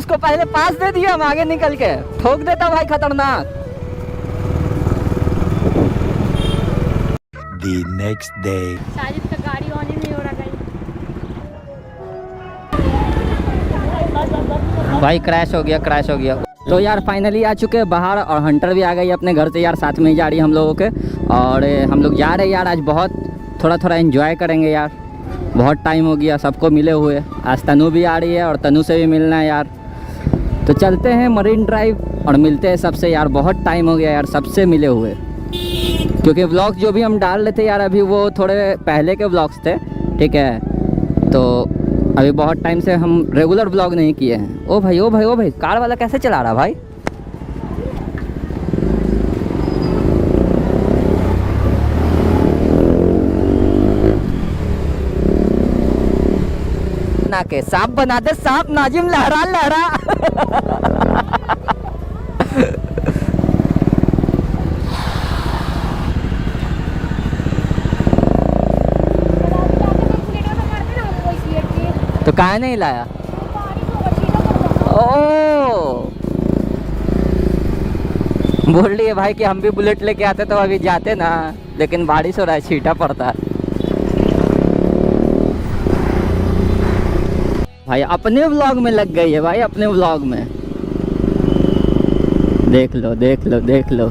उसको पहले पास दे दिया, हम आगे निकल के ठोक देता भाई, खतरनाक। The next day. साजिद का गाड़ी ऑन ही नहीं हो रहा कहीं। भाई क्रैश हो गया, क्रैश हो गया। तो यार फाइनली आ चुके हैं बाहर, और हंटर भी आ गई अपने घर से यार, साथ में ही जा रही है हम लोगों के। और हम लोग जा रहे हैं यार, आज बहुत थोड़ा एंजॉय करेंगे यार, बहुत टाइम हो गया सबको मिले हुए। आज तनु भी आ रही है और तनु से भी मिलना है यार। तो चलते हैं मरीन ड्राइव और मिलते हैं सबसे यार, बहुत टाइम हो गया यार सबसे मिले हुए। क्योंकि व्लॉग जो भी हम डाल रहे थे यार अभी वो थोड़े पहले के व्लॉग्स थे, ठीक है। तो अभी बहुत टाइम से हम रेगुलर व्लॉग नहीं किए हैं। ओ भाई ओ भाई ओ भाई, कार वाला कैसे चला रहा भाई? ना के सांप बना दे, सांप नाजिम लहरा लहरा। तो काहे नहीं लाया? ओ बोल रही है भाई कि हम भी बुलेट लेके आते तो अभी जाते ना, लेकिन बारिश हो रहा है, छींटा पड़ता है। भाई अपने व्लॉग में लग गई है भाई, अपने व्लॉग में। देख लो देख लो देख लो।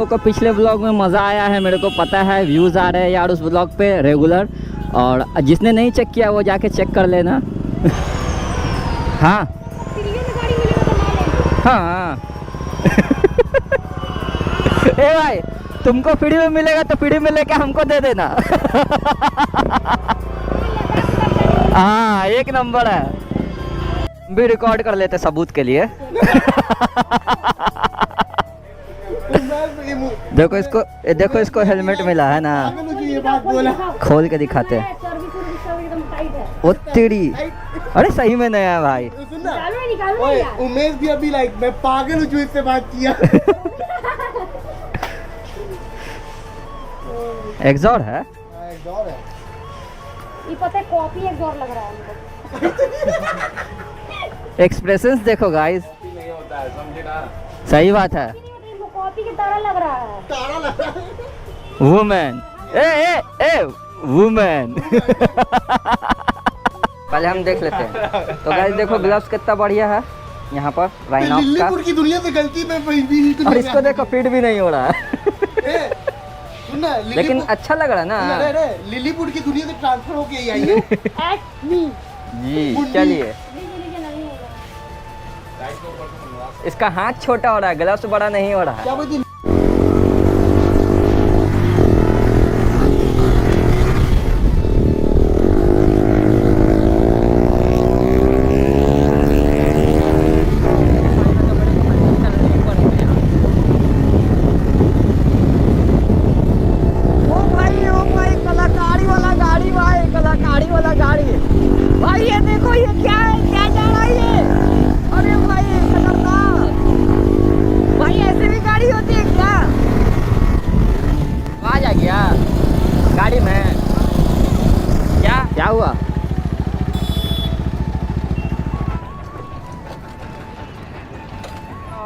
को पिछले व्लॉग में मज़ा आया है, मेरे को पता है, व्यूज़ आ रहे हैं यार उस व्लॉग पे रेगुलर। और जिसने नहीं चेक किया वो जाके चेक कर लेना। हाँ हाँ। ए भाई तुमको फ्री में मिलेगा तो फ्री में लेके हमको दे देना। हाँ एक नंबर है, भी रिकॉर्ड कर लेते सबूत के लिए। देखो इसको हेलमेट मिला है ना, खोल के दिखाते हैं। ओ तेरी, अरे सही में नया है भाई। ओए उमेश भी अभी लाइक मैं पागल हूँ जो इससे बात किया। एग्जॉर है, एग्जॉर है। ये पता है कॉपी एग्जॉर लग रहा है हमको। एक्सप्रेशंस देखो गाइस, नहीं होता है, समझे ना? सही बात है। कॉपी की तरह लग रहा है। तारा लगा। वुमेन, ए वुमेन। पहले हम देख लेते हैं। तो गाइस देखो ग्लव्स कितना बढ़िया है यहाँ पर राइनॉक्स का। लिलीपुर की दुनिया से गलती में भी और इसको देखो फिट भी नहीं हो रहा है। लेकिन अच्छा लग रहा है ना। लिलीपुर की दुनिया से ट्रांसफर होके ही आई है। एट मी जी चलिए। इसका हाथ छोटा हो रहा है, ग्लव्स बड़ा नहीं हो रहा है। क्या बोलती? गाड़ी में क्या हुआ?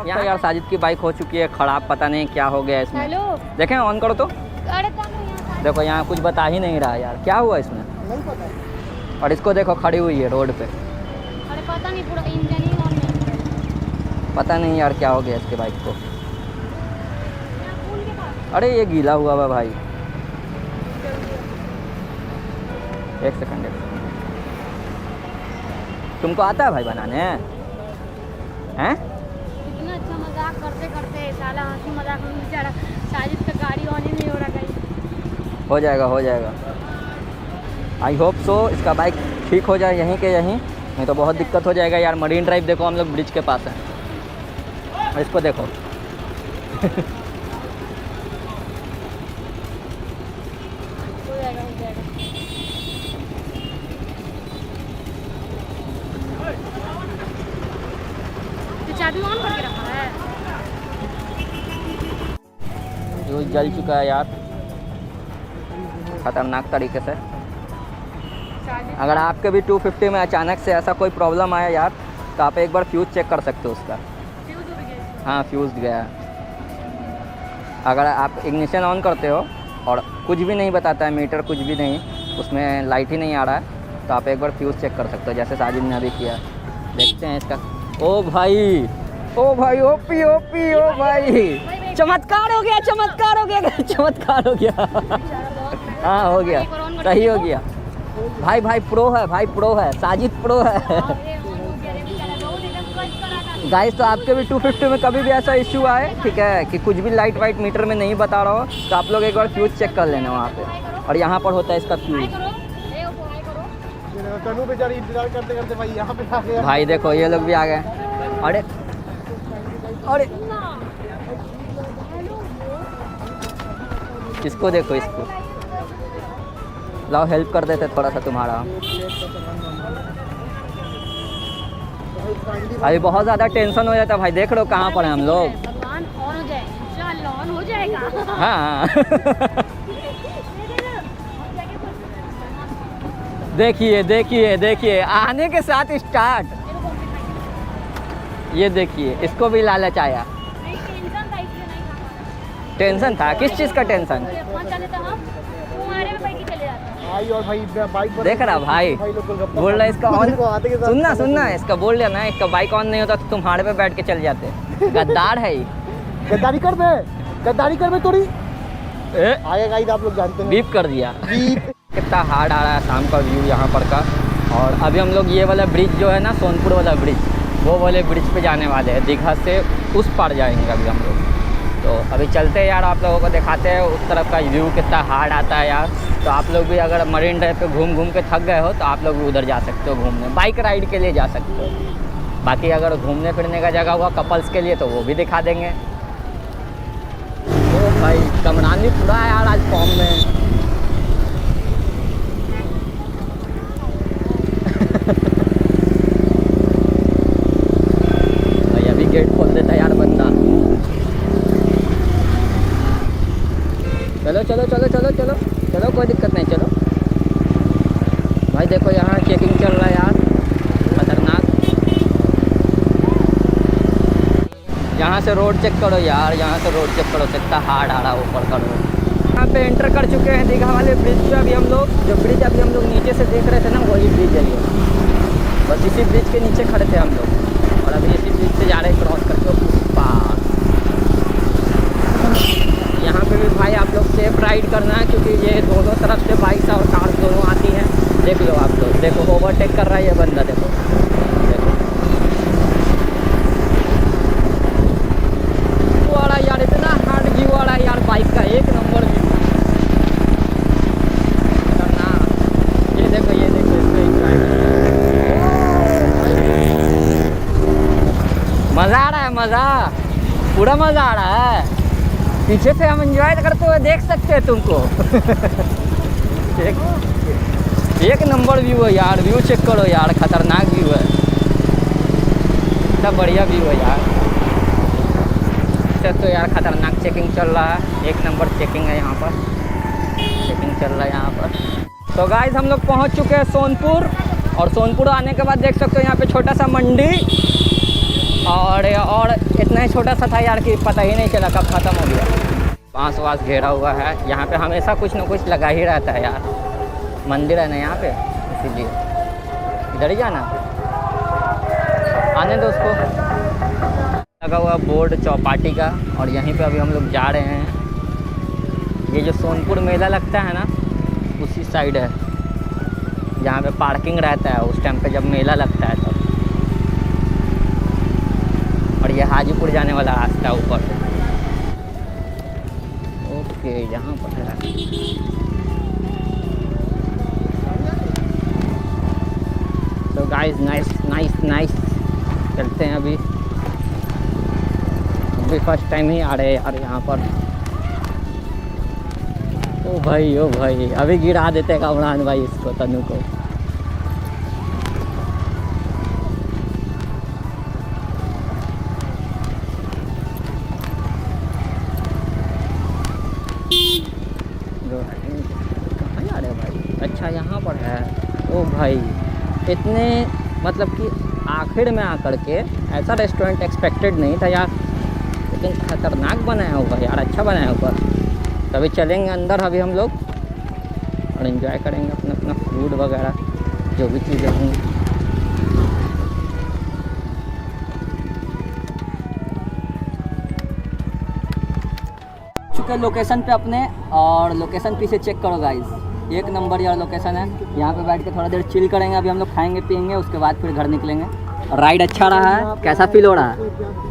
यहाँ यार साजिद की बाइक हो चुकी है खराब, पता नहीं क्या हो गया इसमें। हेलो देखें ऑन करो तो। अरे देखो यहाँ कुछ बता ही नहीं रहा यार, क्या हुआ इसमें? नहीं पता। और इसको देखो खड़ी हुई है रोड पे। अरे पता नहीं, पूरा इंजन ही ऑन नहीं। पता नहीं यार क्या हो गया इसके बाइक को। अरे ये गीला हुआ हुआ भाई। एक सेकंड। तुमको आता है भाई बनाने हैं? इतना अच्छा मजाक करते करते साला हंसी मजाक में बेचारा साजिद का गाड़ी ऑन ही नहीं हो रहा कहीं। हो जाएगा हो जाएगा, आई होप सो। इसका बाइक ठीक हो जाए यहीं के यहीं, नहीं तो बहुत दिक्कत हो जाएगा यार। मरीन ड्राइव देखो, हम लोग ब्रिज के पास हैं, और इसको देखो। हो जाएगा। तो चाबी ऑन करके रखा है। जो जल चुका है यार खतरनाक तरीके से। अगर आपके भी 250 में अचानक से ऐसा कोई प्रॉब्लम आया यार, तो आप एक बार फ्यूज़ चेक कर सकते हो उसका। फ्यूज उड़ गया। हाँ फ्यूज़ गया है। अगर आप इग्निशन ऑन करते हो और कुछ भी नहीं बताता है मीटर, कुछ भी नहीं, उसमें लाइट ही नहीं आ रहा है, तो आप एक बार फ्यूज़ चेक कर सकते हो, जैसे साजिद ने अभी किया। देखते हैं इसका। ओ भाई ओपी ओपी, ओ भाई चमत्कार हो गया, चमत्कार हो गया, चमत्कार हो गया। हाँ हो गया, सही हो गया। भाई प्रो है, भाई प्रो है, साजिद प्रो है। गाइस तो आपके भी 250 में कभी भी ऐसा इशू आए, ठीक है, कि कुछ भी लाइट वाइट मीटर में नहीं बता रहा हो, तो आप लोग एक बार फ्यूज़ चेक कर लेना वहाँ पे। और यहाँ पर होता है इसका फ्यूज़। तनु बेचारी इंतजार करते करते भाई यहाँ पे आ गया। भाई देखो ये लोग भी आ गए। अरे अरे इसको देखो, इसको लाओ हेल्प कर देते थोड़ा सा तुम्हारा। अभी बहुत ज़्यादा टेंशन हो जाता है भाई, देख रहे हो कहाँ पर हैं हम लोग। भगवान ऑन हो जाए, इंशाअल्लाह ऑन हो जाएगा। हाँ देखिए देखिए देखिए, आने के साथ स्टार्ट। ये देखिए, इसको भी लालच आया। नहीं, टेंशन था इसलिए नहीं खाना। टेंशन था, किस चीज़ का टेंशन? फोन चले तो हम तुम्हारे में बैठ के चले जाते। भाई और भाई बाइक पर देख रहा भाई, लोग गोलगप्पा बोल रहा है इसका ऑन। को आते के साथ सुनना इसका बोल लिया ना, इसका बाइक ऑन नहीं होता तो तुम्हारे पे बैठ के चल जाते। गद्दार है ये। गद्दारी कर दे थोड़ी। आगे गाइस आप लोग जानते हैं। बीप कर दिया। बीप। कितना हार्ड आ रहा है शाम का व्यू यहाँ पर का। और अभी हम लोग ये वाला ब्रिज जो है ना, सोनपुर वाला ब्रिज, वो वाले ब्रिज पे जाने वाले हैं। दीघा से उस पार जाएंगे अभी हम लोग। तो अभी चलते हैं यार, आप लोगों को दिखाते हैं उस तरफ का व्यू कितना हार्ड आता है यार। तो आप लोग भी अगर मरीन ड्राइव पे घूम के थक गए हो तो आप लोग भी उधर जा सकते हो घूमने, बाइक राइड के लिए जा सकते हो। बाकी अगर घूमने फिरने का जगह हुआ कपल्स के लिए तो वो भी दिखा देंगे। ओ भाई कमरान भी पूरा है यार आज फॉर्म में। भाई अभी गेट खोल देता यार बंदा। चलो चलो चलो चलो चलो चलो, कोई दिक्कत नहीं, चलो भाई। देखो यहाँ चेकिंग चल रहा है यार, खतरनाक। यहाँ से रोड चेक करो यार, यहाँ से रोड चेक करो, कितना हार्ड आ रहा है ऊपर का रोड। यहाँ पे एंटर कर चुके हैं दीघा वाले ब्रिज पे अभी हम लोग। जो ब्रिज अभी हम लोग नीचे से देख रहे थे ना, वही ब्रिज है ये। बस इसी ब्रिज के नीचे खड़े थे हम लोग, और अभी इसी ब्रिज से जा रहे हैं क्रॉस करके पार। यहाँ पे भी भाई आप लोग सेफ राइड करना है, क्योंकि ये दोनों तरफ से बाइक्स और कार दोनों आती हैं। देख लो आप लोग, देखो ओवरटेक कर रहा है ये बंदा, देखो वाला यार, इतना हार्ड व्यू वाला यार बाइक का, एक नंबर व्यू। ये देखो मज़ा आ रहा है, मज़ा पूरा मज़ा आ रहा है। पीछे से हम एंजॉय करते हुए देख सकते हैं तुमको। एक नंबर व्यू है यार, व्यू चेक करो यार, खतरनाक व्यू है, इतना बढ़िया व्यू है यार। तो यार खतरनाक चेकिंग चल रहा है, एक नंबर चेकिंग है यहाँ पर, चेकिंग चल रहा है यहाँ पर। तो गाइस हम लोग पहुँच चुके हैं सोनपुर, और सोनपुर आने के बाद देख सकते हो यहाँ पे छोटा सा मंडी, और इतना ही छोटा सा था यार कि पता ही नहीं चला कब ख़त्म हो गया। बाँस वास घेरा हुआ है, यहाँ पे हमेशा कुछ ना कुछ लगा ही रहता है यार। मंदिर है ना यहाँ पे, इसीलिए इधर ही जाना, आने दो उसको। लगा हुआ बोर्ड चौपाटी का, और यहीं पे अभी हम लोग जा रहे हैं। ये जो सोनपुर मेला लगता है ना, उसी साइड है, जहाँ पे पार्किंग रहता है उस टाइम पे जब मेला लगता है तब। और ये हाजीपुर जाने वाला रास्ता है ऊपर। ओके यहाँ पर है। तो गाइस नाइस चलते हैं अभी फर्स्ट टाइम ही आ रहे हैं यार यहाँ पर। ओ भाई अभी गिरा देते कामरान भाई इसको, तनु को। कहाँ जा रहे भाई? अच्छा यहाँ पर है। ओ भाई इतने मतलब कि आखिर में आकर के ऐसा रेस्टोरेंट एक्सपेक्टेड नहीं था यार, लेकिन खतरनाक बनाया हुआ यार, अच्छा बनाया हुआ। तो अभी चलेंगे अंदर अभी हम लोग और एंजॉय करेंगे अपना अपना फूड वगैरह जो भी चीज़ें होंगी। चुके लोकेशन पे अपने, और लोकेशन पीछे चेक करो गाइस, एक नंबर यार लोकेशन है। यहाँ पे बैठ के थोड़ा देर चिल करेंगे, अभी हम लोग खाएंगे पियेंगे, उसके बाद फिर घर निकलेंगे। राइड अच्छा रहा है, कैसा फील हो रहा है?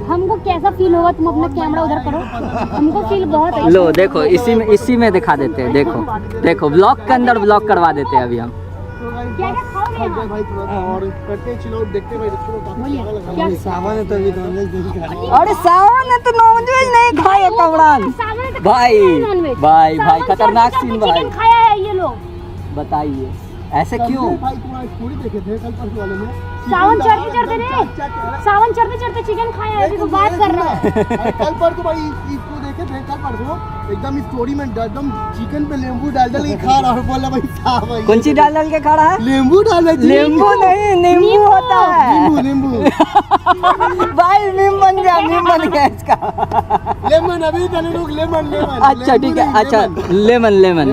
हमको कैसा फील होगा, तुम अपना कैमरा उधर करो, हमको फील बहुत अच्छा। लो देखो, इसी में दिखा देते हैं, देखो ब्लॉग के अंदर ब्लॉग करवा देते हैं अभी हम। क्या क्या खाओगे यहाँ? भाई थोड़ा और करते चिल आउट देखते भाई क्या सामान है तो अभी नॉनवेज नहीं खाए। अरे सावन है तो नॉनवेज नहीं खाए कमरान सामने तो भाई, नॉनवेज। भाई सावन खतरनाक चढ़ते सीन चढ़ते भाई, चिकन खाया है ये लोग। बताइए ऐसे क्यों? भाई तुम्हारा स्टोरी देखे थे कल परसों वाले में, सावन चढ़ते चढ़ते नहीं, सावन चढ़ते चढ़ते चिकन खाया है, देखो बात कर रहा है। कल परसों भाई इसको देखे थे, कल परसों एकदम स्टोरी में एकदम चिकन पे नींबू डाल डाल के खा रहा और बोला भाई साहब भाई कौन सी डाल के खा रहा है? नींबू डाला जी। नींबू नहीं, नींबू होता है नींबू भाई। मीम बन गया इसका। लेमन अभी चले लोग लेमन अच्छा ठीक है, अच्छा लेमन लेमन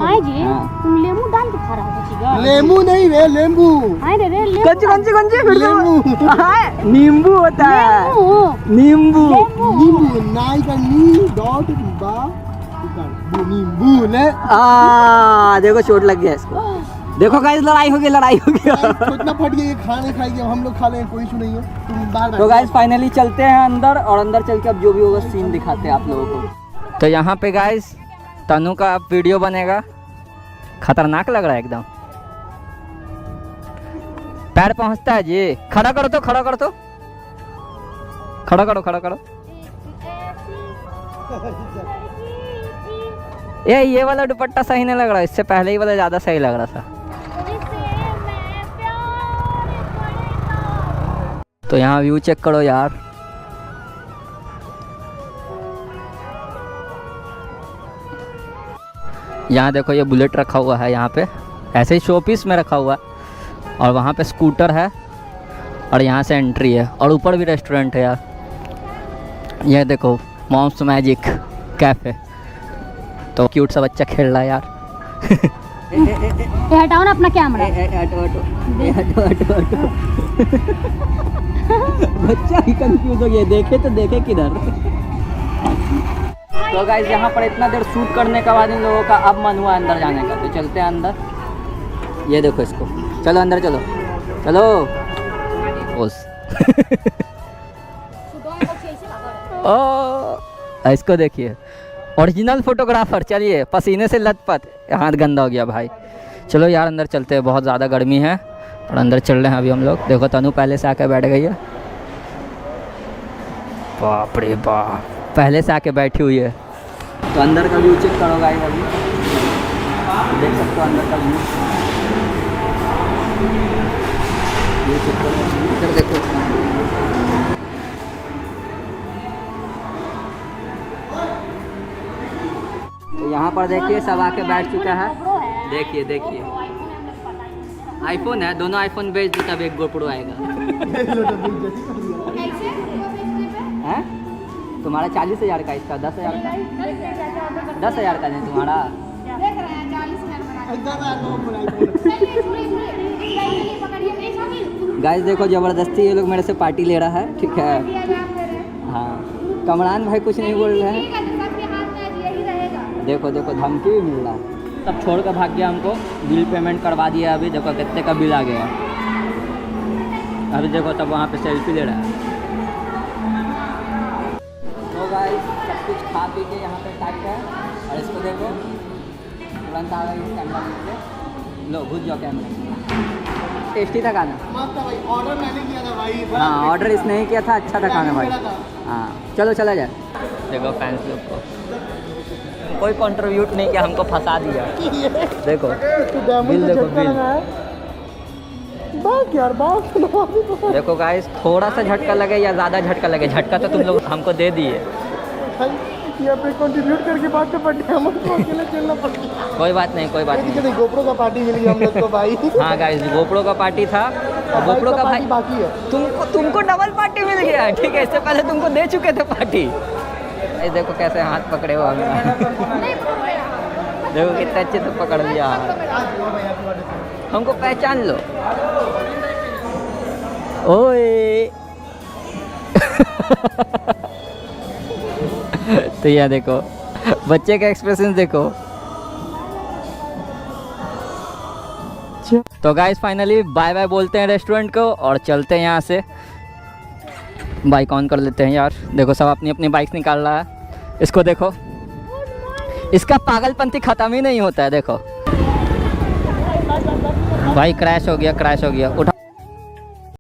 आए जी, तुम लेमू डाल के खा रहा था चिकन? लेमू नहीं रे लेम्बू। आए रे रे कौन सी नींबू नींबू होता है, नींबू। नींबू नाई का नी डॉट बा नींबू ले। देखो चोट लग गया इसको, देखो गाइस लड़ाई हो गई कितना फट गया, ये खाने खाएंगे हम लोग खा लेंगे, कोई इशू नहीं है, तुम बाहर तो गाइस फाइनली चलते हैं अंदर, और अंदर चल के अब जो भी होगा सीन दिखाते हैं आप लोगों को। तो यहाँ पे गाइस तनु का वीडियो बनेगा, खतरनाक लग रहा है एकदम। पैर पहुँचता है जी, खड़ा करो तो खड़ा करो। ये वाला दुपट्टा सही नहीं लग रहा, इससे पहले ही वाला ज़्यादा सही लग रहा था। तो यहाँ व्यू चेक करो यार, यहाँ देखो ये बुलेट रखा हुआ है यहाँ पे, ऐसे ही शो पीस में रखा हुआ है, और वहाँ पे स्कूटर है, और यहाँ से एंट्री है, और ऊपर भी रेस्टोरेंट है यार। ये देखो मॉम्स मैजिक कैफे, तो क्यूट सा बच्चा खेल रहा है यार। ये हटाओ ना अपना कैमरा। बच्चा ही कंफ्यूज हो गया, देखे किधर। तो गाइस यहाँ पर इतना देर शूट करने के बाद इन लोगों का अब मन हुआ अंदर जाने का, तो चलते हैं अंदर। ये देखो इसको, चलो अंदर चलो ओस। ओ इसको देखिए, ओरिजिनल फोटोग्राफर। चलिए, पसीने से लथपथ, हाथ गंदा हो गया भाई। चलो यार अंदर चलते हैं, बहुत ज़्यादा गर्मी है, और अंदर चल रहे हैं अभी हम लोग। देखो तनु पहले से आके बैठ गई है, बाप रे बाप, पहले से आके बैठी हुई है। तो अंदर का व्यू चेक करो गाइस, अभी देख सकते हो अंदर का व्यू, ये चेक करो, इधर देखो। तो यहाँ पर देखिए सब आके बैठ चुका है, देखिए आईफोन है, दोनों आईफोन बेच दी तब एक GoPro आएगा। हैं? तुम्हारा 40,000 का, इसका 10,000 का, 10,000 का नहीं तुम्हारा। गाइस देखो ज़बरदस्ती ये लोग मेरे से पार्टी ले रहा है, ठीक है। हाँ कमरान भाई कुछ नहीं बोल रहे हैं, देखो धमकी भी मिल रहा है। तब छोड़ कर भाग गया, हमको बिल पेमेंट करवा दिया। अभी देखो कितने का बिल आ गया, अभी देखो तब वहाँ पे सेल्फी ले रहा है। तो गाइस सब कुछ खा पी के यहाँ पे टाइट है, और इसको देखो तुरंत आ गया कैमरा में, लो घुस जाओ कैमरा। टेस्टी था खाना, मस्त था भाई, ऑर्डर मैंने किया था भाई। हाँ ऑर्डर इसने ही किया था, अच्छा था खाना भाई। हाँ चलो चला जाए। देखो फैंस लोग को कोई कंट्रीब्यूट नहीं किया, हमको फंसा दिया। देखो बिल, देखो बिल, देखो गाइस, थोड़ा सा झटका लगे या ज़्यादा झटका लगे, झटका तो तुम लोग हमको दे दिए। यहाँ पे कंट्रीब्यूट करके बात तो पड़ती है, हमको अकेले चलना पड़ता है। कोई बात नहीं, कोई बात नहीं। देखिए गोप्रो का पार्टी मिल गया हम लोग को भाई। हाँ गाइस, गोप्रो का पार्टी था और गोप्रो का भाई बाकी है। तुमको डबल पार्टी मिल गया। ठीक है, इससे पहले तुमको दे चुके थे पार्टी। ये देखो कैसे हाथ पकड़े हुआ हमें। देखो कितने अच्छे से पकड़ लिया हाथ। हमको पहचान लो। ओए तो यह देखो बच्चे का एक्सप्रेशन देखो। तो गाइस फाइनली बाय बाय बोलते हैं रेस्टोरेंट को और चलते हैं यहाँ से। बाइक ऑन कर लेते हैं यार। देखो सब अपनी अपनी बाइक निकाल रहा है। इसको देखो, इसका पागलपंती खत्म ही नहीं होता है। देखो भाई क्रैश हो गया, क्रैश हो गया। उठा